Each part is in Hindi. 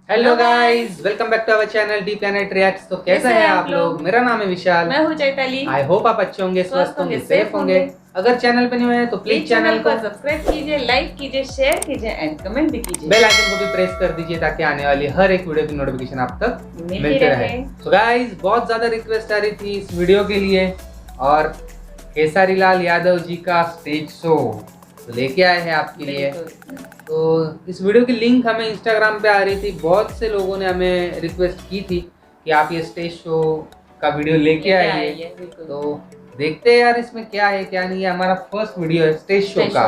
Hello guys, welcome back to our channel the planet reacts. तो कैसे हैं आप लोग? मेरा नाम है विशाल, मैं हूं चैताली। आई होप आप अच्छे होंगे, स्वस्थ होंगे, सेफ होंगे। अगर चैनल पे न्यू है तो प्लीज चैनल को सब्सक्राइब कीजिए, लाइक कीजिए, शेयर कीजिए एंड कमेंट भी कीजिए। बेल आइकन को भी प्रेस कर दीजिए ताकि आने वाली हर एक वीडियो की नोटिफिकेशन आप तक मिलते रहे। तो गाइस, बहुत ज्यादा रिक्वेस्ट आ रही थी इस वीडियो के लिए और खेसारी लाल यादव जी का स्टेज शो तो लेके आए हैं आपके लिए। तो इस वीडियो की लिंक हमें इंस्टाग्राम पे आ रही थी, बहुत से लोगों ने हमें रिक्वेस्ट की थी कि आप ये स्टेज शो का वीडियो लेके आइए। तो देखते हैं यार इसमें क्या है क्या नहीं है। हमारा फर्स्ट वीडियो है स्टेज शो का।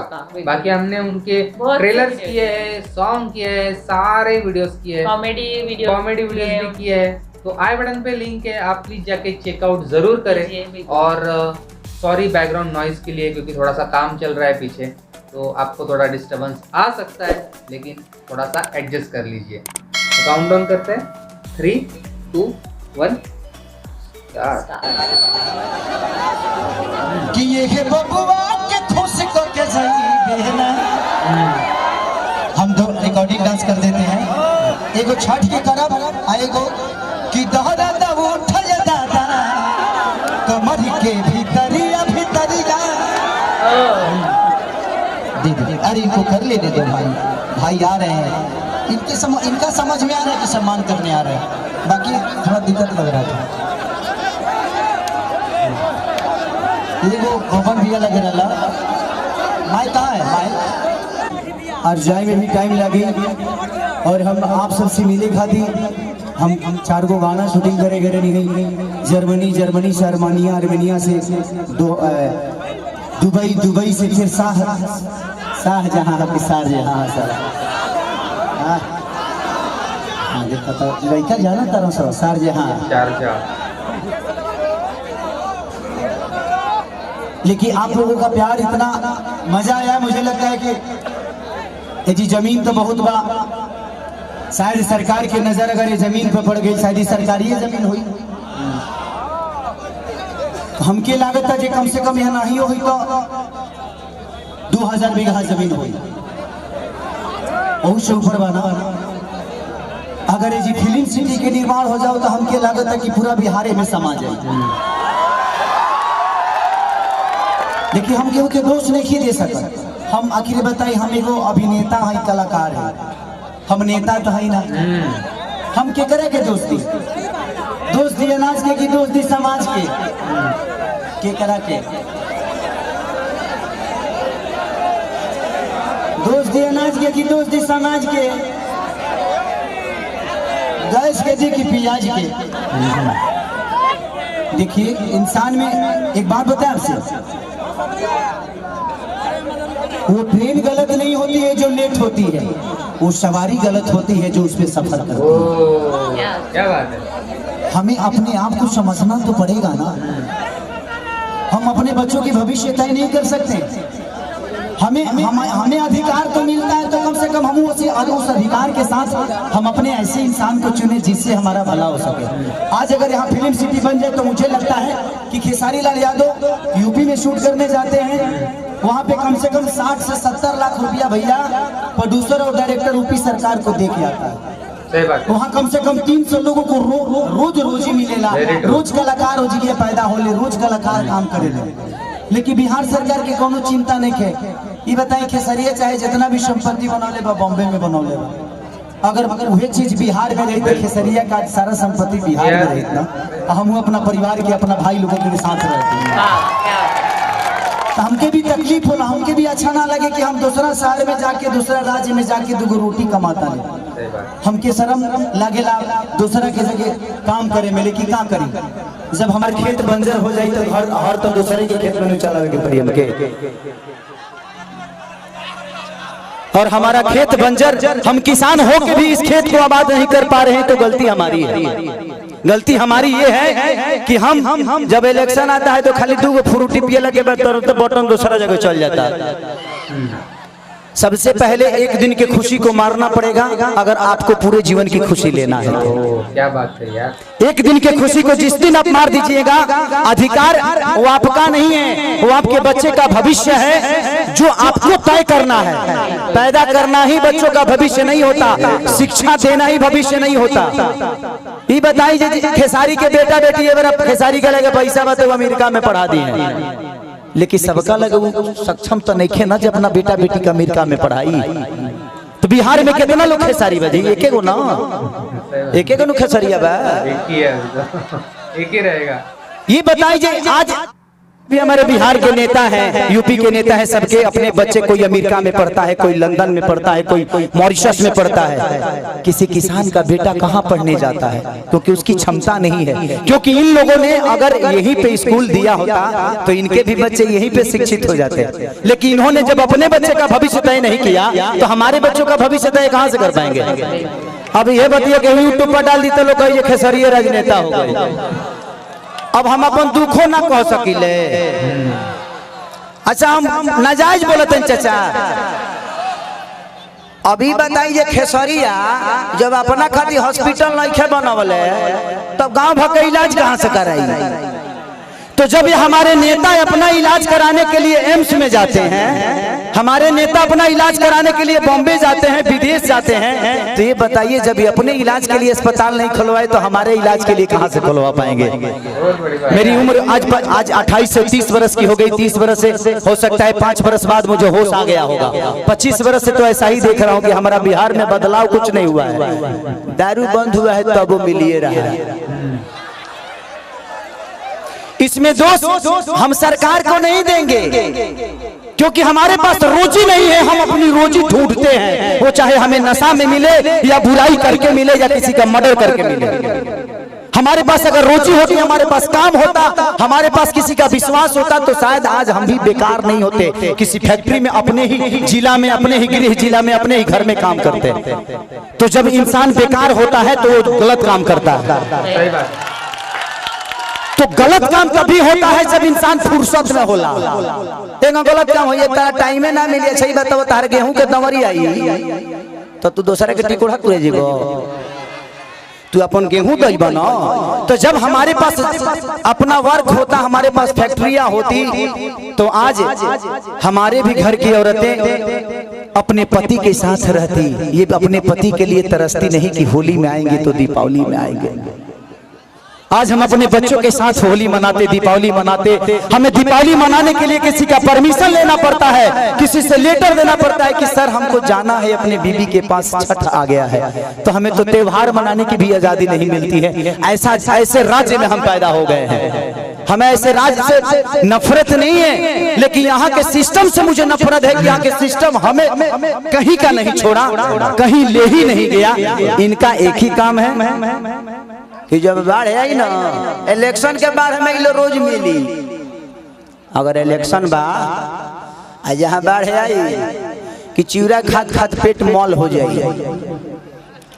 बाकी हमने उनके ट्रेलर्स किए हैं, सॉन्ग किए हैं, सारे वीडियोस किए हैं, कॉमेडी वीडियोस भी किए हैं। तो आई बटन पे लिंक है, आप प्लीज जाके चेकआउट जरूर करें। और सॉरी बैकग्राउंड नॉइज के लिए, क्योंकि थोड़ा सा काम चल रहा है पीछे, तो आपको थोड़ा डिस्टर्बेंस आ सकता है, लेकिन थोड़ा सा एडजस्ट कर लीजिए। तो काउंट डाउन करते हैं, 3, 2, 1 कि ये है बबुआ के खुश को के जाई बेना। हम दो रिकॉर्डिंग डांस कर देते हैं, एगो छठ के करब आएगो कि दहरा द उठल दादा कमर के भीतरिया भीतरिया। दीदी अरे इनको कर ले दे दो भाई, भाई आ रहे हैं, इनका समझ में आ रहा है कि सम्मान करने आ रहे हैं, बाकी थोड़ा दिक्कत लग रहा था। ये वो गोपन भैया लगे रहा, माइक कहाँ है माइक? और जाए में भी टाइम लगे और हम आप सबसे मिले खाती हम 4 गो गाना शूटिंग करे गए नहीं, जर्मनी से आर्मेनिया से दुबई से फिर शाहजहां के शाहजहां सर। हाँ देखा था लड़का जाना तारा सर शाहजहां। लेकिन आप लोगों का प्यार इतना मजा आया, मुझे लगता है कि जी जमीन तो बहुत बड़ा, शायद सरकार की नजर अगर ये जमीन पर पड़ गई, शायद सरकारी जमीन हुई। हमके लागत है कि कम से कम यहाँ नहीं हुई तो 2000 बीघा जमीन हुई, बहुत से ऊपर बना। अगर ये जी फिल्म सिटी के निर्माण हो जाओ तो हमके लागत है कि पूरा बिहार में समा जाए। लेकिन हम केहू के दोष नहीं दे सकते। हम आखिर बताई, हम एगो अभिनेता है, कलाकार है, हम नेता तो है ना। हम के करे के दोस्ती अनाज के की दोस्ती समाज के करा के दोस्ती अनाज के की दोस्ती समाज के, गैस के जी की प्याज के। देखिए इंसान में एक बात बताए आपसे, वो ट्रेन गलत नहीं होती है जो लेट होती है, वो सवारी गलत होती है जो उस पर सफर करती है। क्या बात है। हमें अपने आप को समझना तो पड़ेगा ना। हम अपने बच्चों की भविष्य तय नहीं कर सकते। हमें अधिकार तो मिलता है, तो कम से कम हम उस अधिकार के साथ हम अपने ऐसे इंसान को चुने जिससे हमारा भला हो सके। आज अगर यहाँ फिल्म सिटी बन जाए तो मुझे लगता है कि खेसारी लाल यादव यूपी में शूट करने जाते हैं, वहाँ पे कम से कम 60 से 70 लाख रुपया भैया प्रोड्यूसर और डायरेक्टर यूपी सरकार को दे के आता है। वहाँ कम से कम 300 लोगों को रोजी मिलेगा, रोज कलाकार हो जी पैदा होले, रोज कलाकार काम करे। लेकिन बिहार सरकार के कोनो चिंता नहीं है। ये बताइए खेसरिया चाहे जितना भी संपत्ति बनौले बा बॉम्बे में बनौले बा, अगर वही चीज बिहार में रही तो खेसरिया का सारा संपत्ति बिहार में रही ना, हम अपना परिवार के अपना भाई लोगों के साथ रहते हैं। तो हमके भी तकलीफ होला, हमके भी अच्छा ना लगे कि हम दूसरा शहर में जाके, दूसरा राज्य में जाके 2 रोटी कमाता नहीं। हमके शर्म लागेला दूसरा के जगह काम करे में, लेकिन क्या करी जब हमारे खेत बंजर हो जाए तो हर तो दूसरे के खेत में चला के पड़ी हमके। और हमारा खेत बंजर, हम किसान हो के भी इस खेत को आबाद नहीं कर पा रहे हैं, तो गलती हमारी है। गलती हमारी ये है कि हम जब इलेक्शन आता है तो खाली 2 फ्रूटी पिए लगे तो बटन दूसरा जगह चल जाता है। सबसे पहले एक दिन की खुशी को मारना पड़ेगा अगर आपको पूरे जीवन की खुशी लेना है। क्या बात है यार। एक दिन की खुशी को जिस दिन आप मार दीजिएगा, अधिकार वो आपका नहीं है, वो आपके बच्चे का भविष्य है। जो आपको तय करना है। पैदा करना ही बच्चों का भविष्य नहीं होता, शिक्षा देना ही भविष्य नहीं होता। ये बताइए खेसारी के बेटा बेटी खेसारी का लगे पैसा बा तो अमेरिका में पढ़ा दी है, लेकिन सबका लगे वो सक्षम तो नहीं खे ना जब अपना बेटा बेटी का अमेरिका में पढ़ाई। तो बिहार में कितना लोग खेसारी बजे? एक गो ना, एक खेसरिया बा, एक ही रहेगा। ये बताइए आज भी हमारे बिहार के नेता हैं, यूपी के नेता हैं, सबके अपने बच्चे कोई अमेरिका में पढ़ता है, कोई लंदन में पढ़ता है, कोई मॉरिशस में पढ़ता है। किसी किसान का बेटा कहाँ पढ़ने जाता है? क्योंकि उसकी क्षमता नहीं है। क्योंकि इन लोगों ने अगर यहीं पे स्कूल दिया होता तो इनके भी बच्चे यहीं पे शिक्षित हो जाते। लेकिन इन्होंने जब अपने बच्चे का भविष्य तय नहीं किया तो हमारे बच्चों का भविष्य तय कहाँ से कर पाएंगे? अब ये बताइए कि यूट्यूब पर डाल दी तो लोग कहिए खेसरिया राजनेता हो गए। अब हम अपन दुखों ना कह सकिले। अच्छा हम नाजायज बोलते हैं चाचा। अभी बताइए खेसरिया जब अपना खातिर हॉस्पिटल नहीं बनवले तब गांव भर का इलाज कहाँ से कराई? तो जब ये हमारे नेता अपना इलाज कराने के लिए एम्स में जाते हैं, हमारे नेता अपना इलाज कराने के लिए बॉम्बे जाते हैं, विदेश जाते हैं, तो ये बताइए जब ये अपने इलाज के लिए अस्पताल नहीं खुलवाए तो हमारे इलाज के लिए कहां से खुलवा पाएंगे? मेरी उम्र आज 28 से 30 वर्ष की हो गई। 30 वर्ष से हो सकता है 5 वर्ष बाद मुझे होश आ गया होगा। 25 वर्ष से तो ऐसा ही देख रहा हूँ कि हमारा बिहार में बदलाव कुछ नहीं हुआ है। दारू बंद हुआ है तब वो मिलिए रहा है। इसमें दोष हम सरकार को नहीं देंगे, क्योंकि हमारे पास रोजी नहीं है। हम अपनी रोजी ढूंढते हैं, वो चाहे हमें नशा में मिले या बुराई करके मिले या किसी का मर्डर करके मिले। हमारे पास अगर रोजी होती, हमारे पास काम होता, हमारे पास किसी का विश्वास होता तो शायद आज हम भी बेकार नहीं होते। किसी फैक्ट्री में अपने ही जिला में, अपने ही गृह जिला में, अपने ही घर में काम करते। तो जब इंसान बेकार होता है तो वो गलत काम करता है। तो गलत काम कभी होता है जब इंसान फुर्सत में होला। एक गलत काम हो तारा टाइम ना मिले। सही बताओ, तार गेहूं के दवरी आई तो तू दूसरे के टिकोड़ा तुरे जीवो, तू अपन गेहूं दई बना। तो जब हमारे पास अपना वर्क होता, हमारे पास फैक्ट्रियां होती, तो आज हमारे भी घर की औरतें अपने पति के साथ रहती। ये अपने पति के लिए तरसती नहीं कि होली में आएंगे तो दीपावली में आएंगे। आज हम अपने बच्चों के साथ होली मनाते, दीपावली मनाते। हमें दीपावली मनाने के लिए किसी का परमिशन लेना पड़ता है, किसी से लेटर देना पड़ता है कि सर हमको जाना है अपने बीबी के पास, छठ आ गया है। तो हमें तो त्योहार मनाने की भी आजादी नहीं मिलती है। ऐसे राज्य में हम पैदा हो गए हैं। हमें ऐसे राज्य से नफरत नहीं है, लेकिन यहाँ के सिस्टम से मुझे नफरत है कि यहाँ के सिस्टम हमें कहीं का नहीं छोड़ा, कहीं ले ही नहीं गया। इनका एक ही काम है कि जब बाढ़ आई ना, इलेक्शन के बाद हमें लो रोज मिली। अगर इलेक्शन बा जहाँ बाढ़ आई कि चिवड़ा खाद खाद पेट मॉल हो जाए,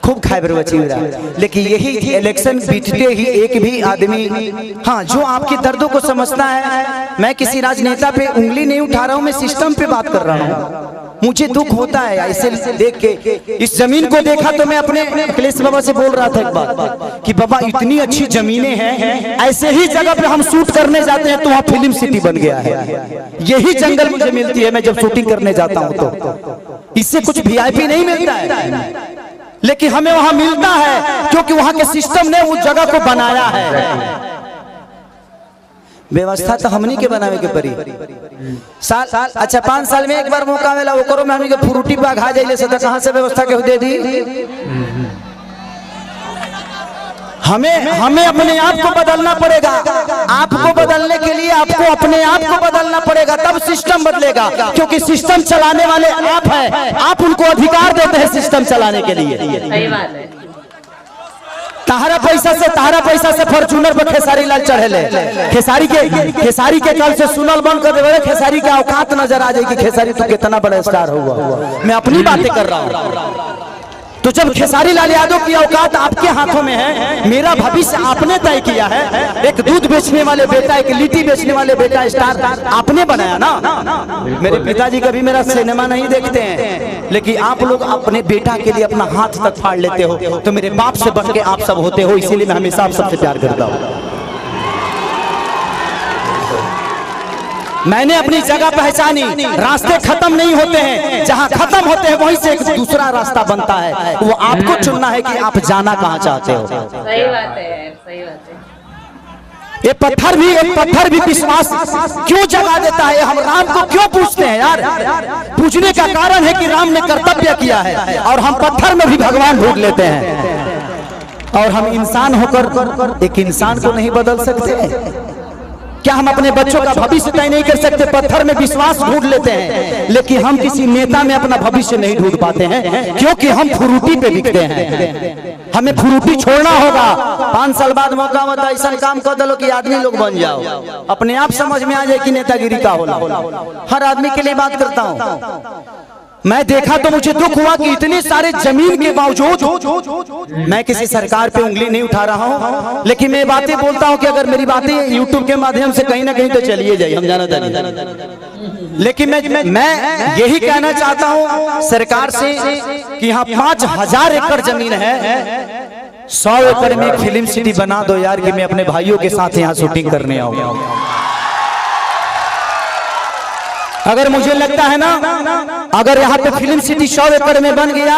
खूब खाए बर चिवड़ा। लेकिन यही इलेक्शन बीतते ही एक भी आदमी, हाँ, जो आपके दर्दों को समझता है। मैं किसी राजनेता पे उंगली नहीं उठा रहा हूँ, मैं सिस्टम पे बात कर रहा हूँ। मुझे दुख होता है ऐसे देख के। इस जमीन को देखा तो मैं अपने अखिलेश बाबा से बोल रहा था एक बात कि बाबा इतनी अच्छी जमीनें हैं, ऐसे ही जगह पे हम शूट करने जाते हैं तो वहाँ फिल्म सिटी बन गया है। यही जंगल मुझे मिलती है मैं जब शूटिंग करने जाता हूँ तो। इससे कुछ वीआईपी नहीं मिलता है, लेकिन हमें वहाँ मिलता है क्योंकि वहाँ के सिस्टम ने उस जगह को बनाया है। व्यवस्था तो हमनी के बनावे के परी। साल अच्छा 5 साल में एक बार मौका मिला, वो करो में हमनी के फ्रूटी बाघा जाइले से तो कहां से व्यवस्था के दे दी? हमें अपने आप को बदलना पड़ेगा। आपको बदलने के लिए आपको अपने आप को बदलना पड़ेगा, तब सिस्टम बदलेगा। क्योंकि सिस्टम चलाने वाले आप हैं, आप उनको अधिकार देते हैं सिस्टम चलाने के लिए। सही बात है। तहारा पैसा से फॉर्च्यूनर पर खेसारी लाल चढ़ेले। खेसारी के कल से सुनल बंद कर देवे। खेसारी का औकात नजर आ जाएगी, खेसारी तो कितना बड़ा स्टार हुआ। मैं अपनी बातें कर रहा हूँ। तो जब खेसारी लाल यादव की औकात आपके हाथों में है, मेरा भविष्य आपने तय किया है। एक दूध बेचने वाले बेटा, एक लिट्टी बेचने वाले बेटा स्टार आपने बनाया ना। मेरे पिताजी कभी मेरा सिनेमा नहीं देखते हैं, लेकिन आप लोग अपने बेटा के लिए अपना हाथ तक फाड़ लेते हो। तो मेरे बाप से बढ़ के आप सब होते हो, इसीलिए मैं हमेशा आप सबसे प्यार करता हूँ। मैंने अपनी जगह पहचानी। रास्ते खत्म नहीं होते हैं, जहाँ खत्म होते हैं वहीं से एक दूसरा रास्ता बनता है। वो आपको चुनना है कि आप जाना कहाँ चाहते हो। सही बात है, सही बात है। ये पत्थर भी विश्वास क्यों जगा देता है? हम राम को क्यों पूछते हैं यार? पूछने का कारण है कि राम ने कर्तव्य किया है और हम पत्थर में भी भगवान ढूंढ लेते हैं। और हम इंसान होकर एक इंसान को नहीं बदल सकते? क्या हम अपने बच्चों का भविष्य तय नहीं कर सकते? पत्थर में विश्वास ढूंढ लेते हैं, लेकिन हम किसी नेता में अपना भविष्य नहीं ढूंढ पाते हैं, क्योंकि हम फ्रूटी पे बिकते हैं। हमें फ्रूटी छोड़ना होगा। 5 साल बाद मौका होता, ऐसा काम कर दो कि आदमी लोग बन जाओ। अपने आप समझ में आ जाए कि नेतागिरी का होला। हर आदमी के लिए बात करता हूँ। मैं देखा तो मुझे दुख हुआ कि इतने सारे जमीन के बावजूद, मैं किसी सरकार पे उंगली नहीं उठा रहा हूं, लेकिन मैं बातें बोलता हूं कि अगर मेरी बातें YouTube के माध्यम से कहीं ना कहीं तो चलिए जाए, हम जाना था। लेकिन मैं यही कहना चाहता हूं सरकार से कि यहाँ 5000 एकड़ जमीन है, 100 एकड़ में एक फिल्म सिटी बना दो यार, कि मैं अपने भाइयों के साथ यहाँ शूटिंग करने आऊँ। अगर मुझे लगता है ना, अगर यहाँ पे फिल्म सिटी 100 एकड़ में बन गया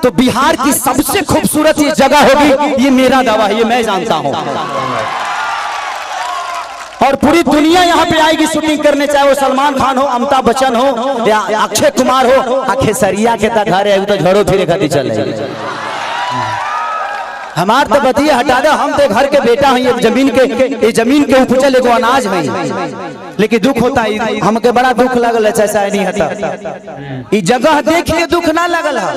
तो बिहार की सबसे खूबसूरत ये जगह होगी। ये मेरा दावा है, ये मैं जानता हूँ। और पूरी दुनिया यहाँ पे आएगी शूटिंग करने, चाहे वो सलमान खान हो, अमिताभ बच्चन हो या अक्षय कुमार हो। खेसरिया के तक घर है तो झड़ो फिरे खाती चल रही। हमार तो बतिया हटा दे, हम तो घर के बेटा हैं। ये जमीन के उपजल एगो अनाज है। लेकिन दुख होता है, हमके बड़ा दुख लगल है। ऐसा नहीं होता, ये जगह देख के दुख ना लगल है।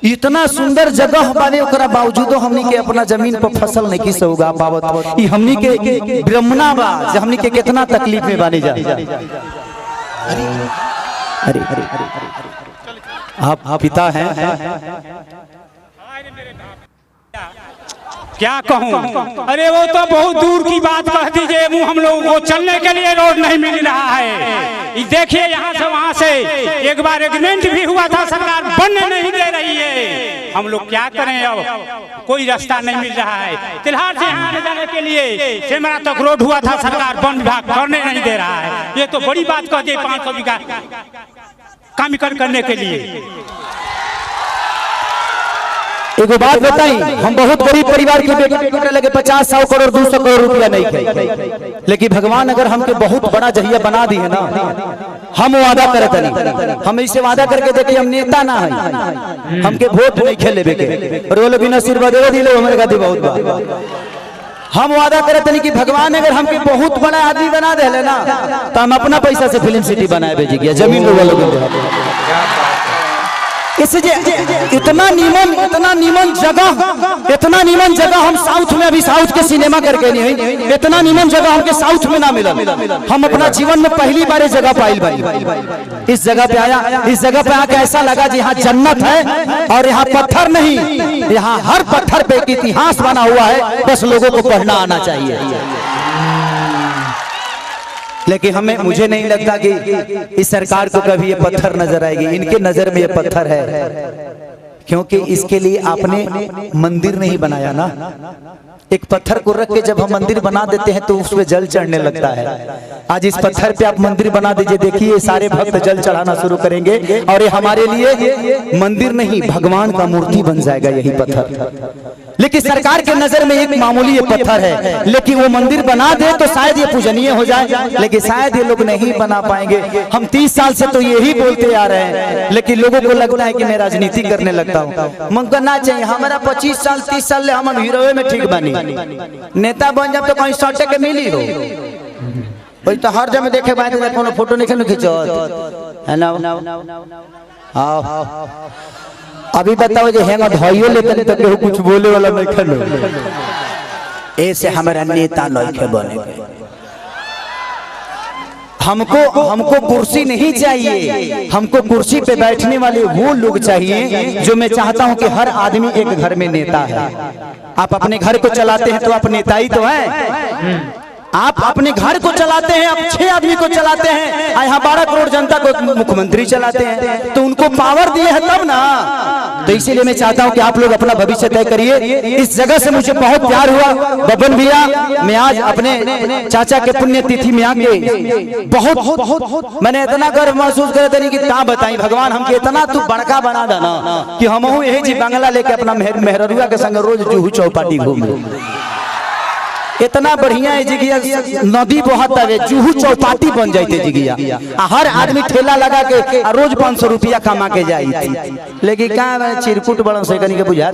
इतना सुंदर जगह बाने, ओकरा बावजूदो हमनी के अपना जमीन पर फसल नहीं किस उगा पावत। ई हमनी के ब्रह्मना बा, हमनी के कितना तकलीफ में बानी जा। अरे आप पिता हैं, क्या कहूँ? अरे वो तो बहुत दूर की बात कह दीजिए। मुँह हम लोगों को चलने के लिए रोड नहीं मिल रहा है। देखिए यहाँ से वहाँ से एक बार एग्रीमेंट भी हुआ था, सरकार बनने नहीं दे रही है। हम लोग क्या करें? अब कोई रास्ता नहीं मिल रहा है। तिल्हार से यहाँ जाने के लिए सेमरा तक रोड हुआ था, सरकार वन विभाग करने नहीं दे रहा है। ये तो बड़ी बात कह दी। 500 बीघा काम करने के लिए। एगो बात बताई, हम बहुत गरीब परिवार के बेटे लगे 50-100 करोड़ 200 करोड़ रुपया नहीं थे, लेकिन भगवान अगर हमके बहुत बड़ा जहिया बना दी है ना, हम वादा करते नहीं। हम इसे वादा करके देखिए, हम नेता ना है, हमके वोट नहीं खेले बेके रोल बिना सिर बदे दिले हमारे गादी बहुत बा। हम वादा करते नहीं कि भगवान अगर हमके बहुत बड़ा आदमी बना दे ना, तो हम अपना पैसा से फिल्म सिटी बनाए भेजिए, जमीन इसलिए इतना नीमन जगह हम साउथ में, अभी साउथ के सिनेमा करके नहीं है, इतना नीमन जगह हमके साउथ में ना मिला। हम अपना जीवन में पहली बार इस जगह पाइल भाई। इस जगह पे आया, इस जगह पे आके ऐसा लगा जी यहाँ जन्नत है। और यहाँ पत्थर नहीं, यहाँ हर पत्थर पे एक इतिहास बना हुआ है, बस लोगों को पढ़ना आना चाहिए। लेकिन मुझे नहीं लगता कि इस सरकार को कभी ये पत्थर नजर आएगी। इनके नजर में ये पत्थर है, क्योंकि इसके लिए आपने मंदिर नहीं बनाया ना। एक पत्थर को रख के जब हम मंदिर बना देते हैं तो उसमें जल चढ़ने लगता है। आज इस पत्थर पे आप मंदिर बना दीजिए, देखिए सारे भक्त जल चढ़ाना शुरू करेंगे और ये हमारे लिए मंदिर नहीं, भगवान का मूर्ति बन जाएगा यही पत्थर। लेकिन सरकार के नजर में एक मामूली ये पत्थर है, लेकिन वो मंदिर बना दे तो शायद ये पूजनीय हो जाए, लेकिन शायद ये लोग नहीं बना पाएंगे। हम 30 साल से तो यही बोलते आ रहे हैं, लेकिन लोगों को लगता है कि मैं राजनीति करने लगता हूँ। मन करना चाहिए हमारा 25 साल 30 साल हम हीरोए में ठीक बनी, नेता बन जब तो कहीं सटे के मिली हो। वही तो हर जगह देखे बात कोनो फोटो नहीं खींचो है ना। अभी बताओ जो हैंगा धइयो लेते तो केहू कुछ बोले वाला नहीं खलो। ऐसे हमारा नेता लइके बने। हमको कुर्सी नहीं चाहिए, हमको कुर्सी पे बैठने वाले वो लोग चाहिए जो मैं चाहता हूं कि हर आदमी एक घर में नेता है। आप अपने घर को चलाते हैं तो आप नेता ही तो हैं। आप अपने घर को चलाते हैं, आप 6 आदमी को चलाते हैं, यहाँ 12 करोड़ जनता को मुख्यमंत्री चलाते हैं, तो उनको पावर दिए है तब ना। तो इसीलिए मैं चाहता हूं कि आप लोग अपना भविष्य तय करिए। इस जगह से मुझे बहुत प्यार हुआ बबन भैया, मैं आज अपने चाचा के पुण्यतिथि में आके बहुत मैंने इतना गर्व महसूस करे तरी कि क्या बताई भगवान हमके इतना तू बड़का बना देना कि हम यही जी बंगला लेके अपना मेहरुआ के संग रोज जूहू चौपाटी घूमे। इतना बढ़िया है जिगिया, नदी बहता है, जूहू चौपाटी बन जाते जिगिया, हर आदमी ठेला लगा के रोज 500 रुपया कमा के जाए। लेकिन क्या चिरकुट बड़ा से कहीं के बुझा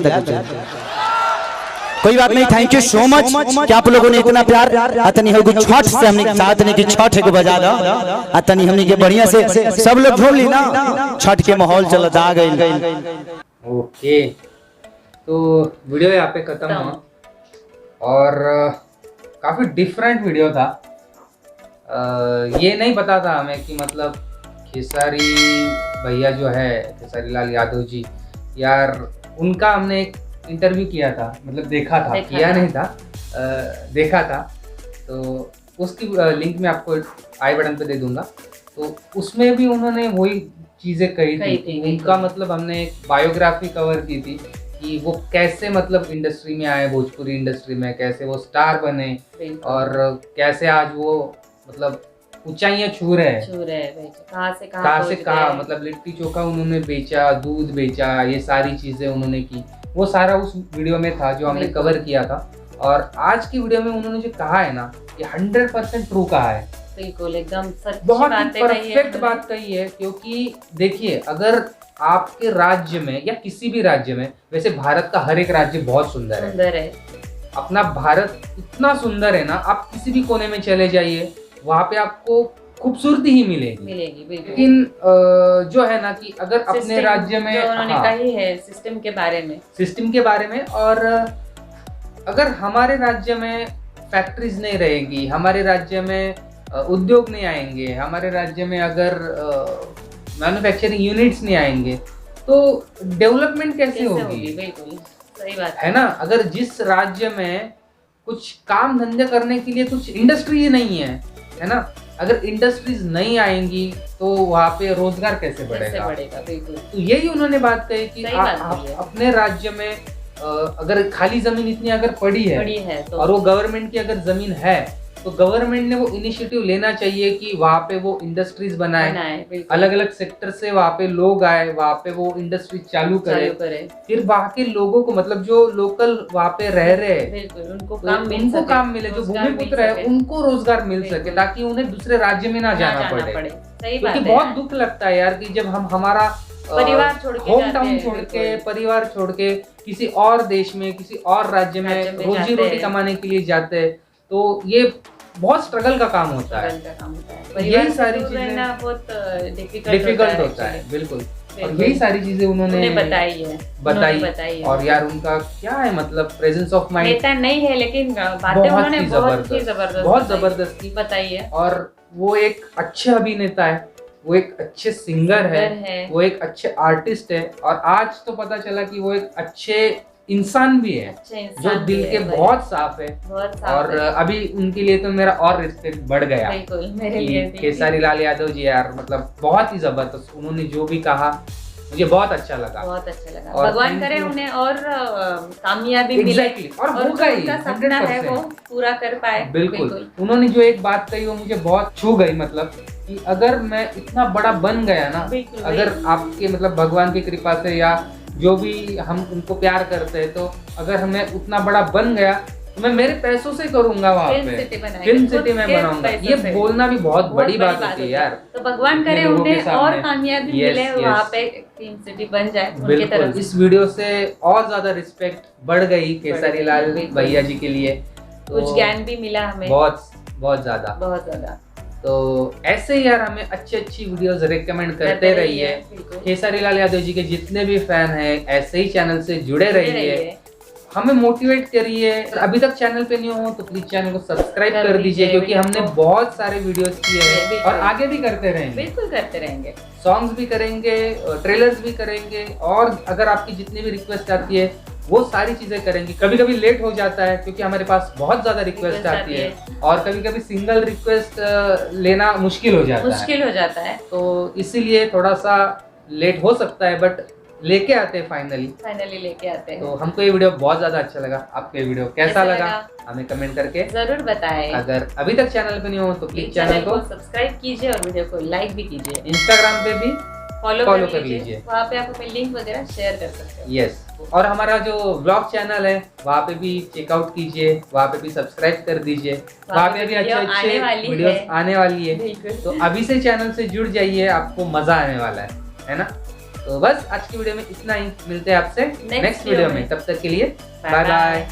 कोई बात नहीं। थैंक यू सो मच कि आप लोगों ने इतना प्यार अतनी हो छठ से हमने साथ ने कि छठ के बजा दो अतनी हमने के बढ़िया से सब लोग ढूंढ ली ना, छठ के माहौल चलता आ गई। ओके, तो वीडियो यहाँ पे खत्म हुआ और काफी डिफरेंट वीडियो था। ये नहीं पता था हमें कि मतलब खेसारी भैया जो है, खेसारी लाल यादव जी, यार उनका हमने एक इंटरव्यू किया था, मतलब देखा था, किया नहीं था, देखा था। तो उसकी लिंक मैं आपको आई बटन पे दे दूंगा। तो उसमें भी उन्होंने वही चीज़ें कही थी। उनका मतलब हमने एक बायोग्राफी कवर की थी कि वो कैसे मतलब इंडस्ट्री में आए, भोजपुरी इंडस्ट्री में कैसे वो स्टार बने और कैसे आज वो मतलब ऊंचाइयां छू रहे हैं। कहाँ से कहाँ मतलब लिट्टी चोखा उन्होंने बेचा, दूध बेचा, ये सारी चीजें उन्होंने की। वो सारा उस वीडियो में था जो हमने कवर किया था। और आज की वीडियो में उन्होंने जो कहा है ना, ये 100% ट्रू कहा है। बिल्कुल एकदम सच, बहुत परफेक्ट बात कही है। क्योंकि देखिए, अगर आपके राज्य में या किसी भी राज्य में, वैसे भारत का हर एक राज्य बहुत सुंदर है। अपना भारत इतना सुंदर है ना, आप किसी भी कोने में चले जाइए वहाँ पे आपको खूबसूरती ही मिलेगी। लेकिन जो है ना कि अगर अपने राज्य में जो उन्होंने कही है सिस्टम के बारे में और अगर हमारे राज्य में फैक्ट्रीज नहीं रहेंगी, हमारे राज्य में उद्योग नहीं आएंगे, हमारे राज्य में अगर मैन्युफैक्चरिंग यूनिट्स नहीं आएंगे तो डेवलपमेंट कैसे होगी? बिल्कुल सही बात है ना। अगर जिस राज्य में कुछ काम धंधे करने के लिए कुछ इंडस्ट्री नहीं है ना, अगर इंडस्ट्रीज नहीं आएंगी तो वहाँ पे रोजगार कैसे बढ़ेगा? बिल्कुल। तो यही उन्होंने बात कही कि अपने राज्य में अगर खाली जमीन इतनी अगर पड़ी है तो और वो गवर्नमेंट की अगर जमीन है तो गवर्नमेंट ने वो इनिशिएटिव लेना चाहिए कि वहाँ पे वो इंडस्ट्रीज बनाए, अलग अलग सेक्टर से वहाँ पे लोग आए, वहाँ पे वो इंडस्ट्री चालू करे। फिर वहाँ के लोगों को मतलब जो लोकल वहाँ पे रह रहे हैं उनको काम मिले, जो भूमिपुत्र है उनको रोजगार मिल सके, ताकि उन्हें दूसरे राज्य में ना जाना पड़े। क्योंकि बहुत दुख लगता है यार कि जब हम हमारा परिवार छोड़ के होम टाउन छोड़ के, परिवार छोड़ के किसी और देश में, किसी और राज्य में रोजी रोटी कमाने के लिए जाते हैं, तो ये बहुत स्ट्रगल का काम होता है। यही सारी चीजें बहुत डिफिकल्ट होता है। बिल्कुल। और यही सारी चीजें उन्होंने बताई। और यार उनका क्या है मतलब प्रेजेंस ऑफ माइंड नेता नहीं है, लेकिन बातें उन्होंने बहुत जबरदस्त बताई है। और वो एक अच्छे अभिनेता है, वो एक अच्छे सिंगर है, वो एक अच्छे आर्टिस्ट है। और आज तो पता चला कि वो एक अच्छे इंसान भी है, जो दिल के बहुत साफ है। और अभी उनके लिए तो मेरा और रिस्पेक्ट बढ़ गया कि खेसारी लाल यादव जी यार मतलब बहुत ही जबरदस्त, उन्होंने जो भी कहा मुझे बहुत अच्छा लगा। भगवान करे उन्हें और कामयाबी मिले और उनका सपना है वो पूरा कर पाए। बिल्कुल। उन्होंने जो एक बात कही वो मुझे बहुत छू गई, मतलब कि अगर मैं इतना बड़ा बन गया ना, अगर आपके मतलब भगवान की कृपा से या जो भी हम उनको प्यार करते हैं, तो अगर हमें उतना बड़ा बन गया तो मैं मेरे पैसों से करूंगा, वहाँ पे फिल्म सिटी में बनाऊंगा। ये बोलना भी बहुत बड़ी बात होती है यार। तो भगवान करे उन्हें और कामयाबी मिले, वहाँ पे फिल्म सिटी बन जाए उनके तरफ। इस वीडियो से और ज्यादा रिस्पेक्ट बढ़ गई खेसारी लाल भैया जी के लिए, कुछ ज्ञान भी मिला हमें बहुत ज्यादा। तो ऐसे ही यार हमें अच्छी वीडियोस रेकमेंड करते रहिए। खेसारी लाल यादव जी के जितने भी फैन हैं ऐसे ही चैनल से जुड़े रहिए, हमें मोटिवेट करिए। अभी तक चैनल पे नहीं हो तो प्लीज चैनल को सब्सक्राइब कर दीजिए, क्योंकि हमने बहुत सारे वीडियोस किए हैं और आगे भी करते रहेंगे। बिल्कुल करते रहेंगे, सॉन्ग्स भी करेंगे, ट्रेलर्स भी करेंगे। और अगर आपकी जितनी भी रिक्वेस्ट आती है वो सारी चीजें करेंगे। कभी कभी लेट हो जाता है क्योंकि हमारे पास बहुत ज्यादा रिक्वेस्ट आती है और कभी कभी सिंगल रिक्वेस्ट लेना मुश्किल हो जाता है, तो इसीलिए थोड़ा सा लेट हो सकता है, बट लेके आते हैं फाइनली लेके आते हैं। तो हमको ये वीडियो बहुत ज्यादा अच्छा लगा। आपको ये वीडियो कैसा लगा हमें कमेंट करके जरूर बताएं। अगर अभी तक चैनल पे नहीं हो तो प्लीज चैनल को सब्सक्राइब कीजिए और वीडियो को लाइक भी कीजिए। इंस्टाग्राम पे भी फॉलो कर लीजिए, वहाँ पे आप अपने लिंक वगैरह शेयर कर सकते हो। यस, और हमारा जो ब्लॉग चैनल है वहाँ पे भी चेकआउट कीजिए, वहाँ पे भी सब्सक्राइब कर दीजिए, वहाँ पे भी अच्छे वीडियोस आने वाली है। तो अभी से चैनल से जुड़ जाइए, आपको मजा आने वाला है ना। तो बस आज की वीडियो में इतना ही, मिलते हैं आपसे नेक्स्ट वीडियो में, तब तक के लिए बाय बाय।